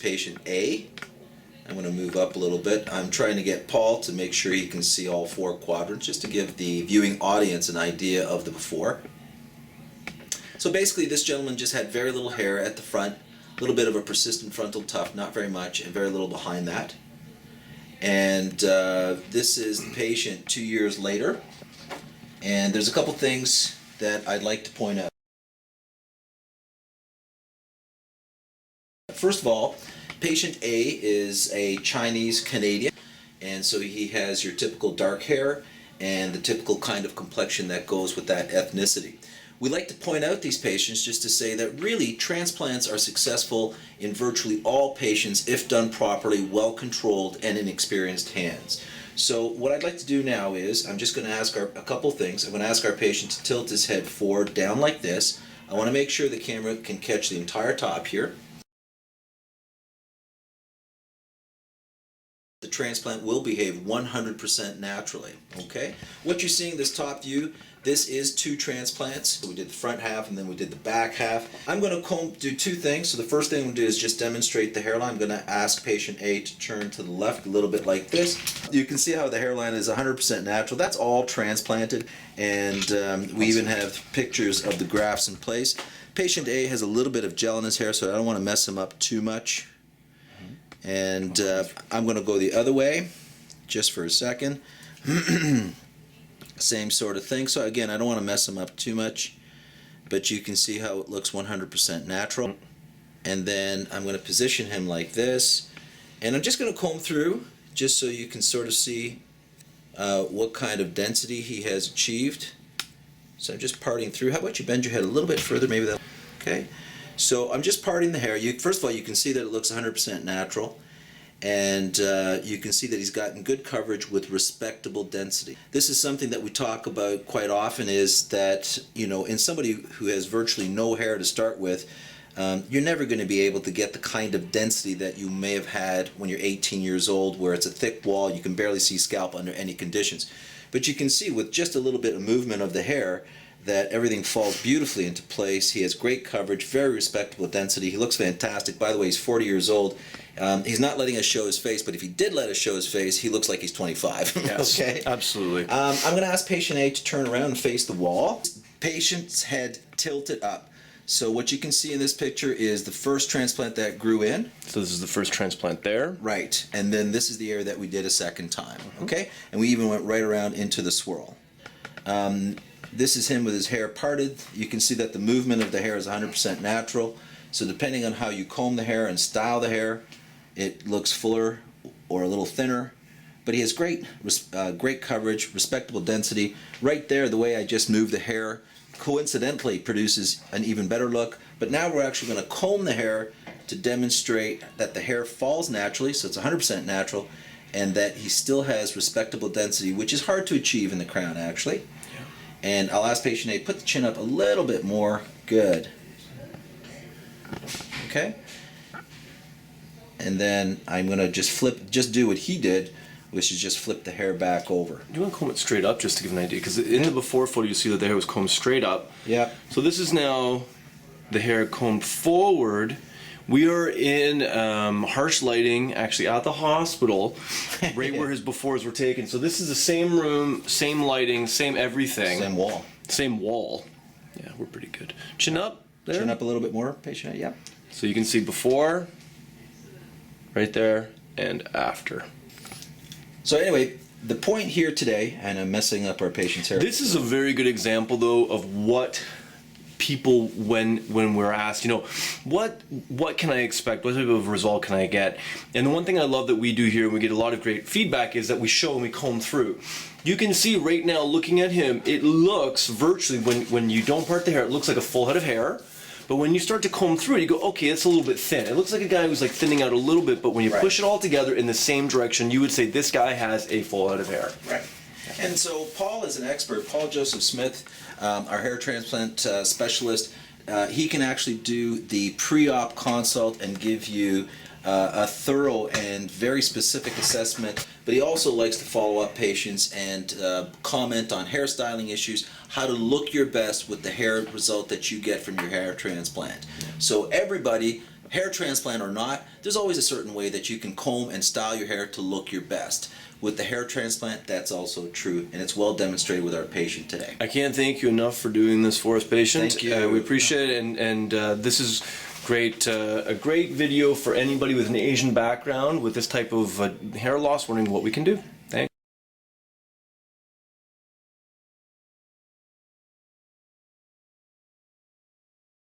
patient A. I'm going to move up a little bit. I'm trying to get Paul to make sure he can see all four quadrants, just to give the viewing audience an idea of the before. So basically this gentleman just had very little hair at the front, a little bit of a persistent frontal tuft, not very much, and very little behind that. And this is the patient 2 years later. And there's a couple things that I'd like to point out. First of all, patient A is a Chinese Canadian, and so he has your typical dark hair and the typical kind of complexion that goes with that ethnicity. We like to point out these patients just to say that really transplants are successful in virtually all patients if done properly, well controlled, and in experienced hands. So what I'd like to do now is I'm just going to ask a couple things. I'm going to ask our patient to tilt his head forward, down like this. I want to make sure the camera can catch the entire top here. The transplant will behave 100% naturally. Okay? What you're seeing, this top view, this is two transplants. So we did the front half and then we did the back half. I'm going to do two things. So the first thing we'll do is just demonstrate the hairline. I'm going to ask patient A to turn to the left a little bit like this. You can see how the hairline is 100% natural. That's all transplanted, and we even have pictures of the grafts in place. Patient A has a little bit of gel in his hair, so I don't want to mess him up too much. And I'm going to go the other way just for a second. Same sort of thing. So again, I don't want to mess them up too much, but you can see how it looks 100% natural. And then I'm going to position him like this, and I'm just going to comb through just so you can sort of see what kind of density he has achieved. So I'm just parting through. How about you bend your head a little bit further, maybe that. Okay. So I'm just parting the hair. First of all, you can see that it looks 100% natural, and you can see that he's gotten good coverage with respectable density. This is something that we talk about quite often, is that, you know, in somebody who has virtually no hair to start with, you're never going to be able to get the kind of density that you may have had when you're 18 years old, where it's a thick wall, you can barely see scalp under any conditions. But you can see with just a little bit of movement of the hair that everything falls beautifully into place. He has great coverage, very respectable density. He looks fantastic. By the way, he's 40 years old. He's not letting us show his face, but if he did let us show his face, he looks like he's 25. Yes, okay? absolutely. I'm going to ask patient A to turn around and face the wall. Patient's head tilted up. So what you can see in this picture is the first transplant that grew in. So this is the first transplant there. Right. And then this is the area that we did a second time. Okay? And we even went right around into the swirl. This is him with his hair parted. You can see that the movement of the hair is 100% natural. So depending on how you comb the hair and style the hair, it looks fuller or a little thinner. But he has great coverage, respectable density. Right there, the way I just moved the hair coincidentally produces an even better look. But now we're actually going to comb the hair to demonstrate that the hair falls naturally, so it's 100% natural, and that he still has respectable density, which is hard to achieve in the crown, actually. And I'll ask patient A, put the chin up a little bit more. Good. Okay? And then I'm going to just do what he did, which is just flip the hair back over. You want to comb it straight up just to give an idea? Because in the before photo, you see that the hair was combed straight up. Yeah. So this is now the hair combed forward. We are in harsh lighting, actually at the hospital, right where his befores were taken. So this is the same room, same lighting, same everything. Same wall. Same wall. Yeah, we're pretty good. Chin up there. Chin up a little bit more, patient A, yeah. So you can see before, right there, and after. So anyway, the point here today, and I'm messing up our patient's hair. This is a very good example, though, of what people, when we're asked, you know, what can I expect? What type of result can I get? And the one thing I love that we do here, and we get a lot of great feedback, is that we show and we comb through. You can see right now, looking at him, it looks virtually, when you don't part the hair, it looks like a full head of hair. But when you start to comb through it, you go, okay, it's a little bit thin. It looks like a guy who's like thinning out a little bit, but when you push it all together in the same direction, you would say this guy has a full head of hair. Right. And so Paul is an expert. Paul Joseph Smith, our hair transplant specialist, he can actually do the pre-op consult and give you a thorough and very specific assessment, but he also likes to follow up patients and comment on hairstyling issues, how to look your best with the hair result that you get from your hair transplant. So everybody hair transplant or not, there's always a certain way that you can comb and style your hair to look your best. With the hair transplant, that's also true, and it's well demonstrated with our patient today. I can't thank you enough for doing this for us, patient. Thank you. We appreciate it, and this is great. A great video for anybody with an Asian background with this type of hair loss, wondering what we can do.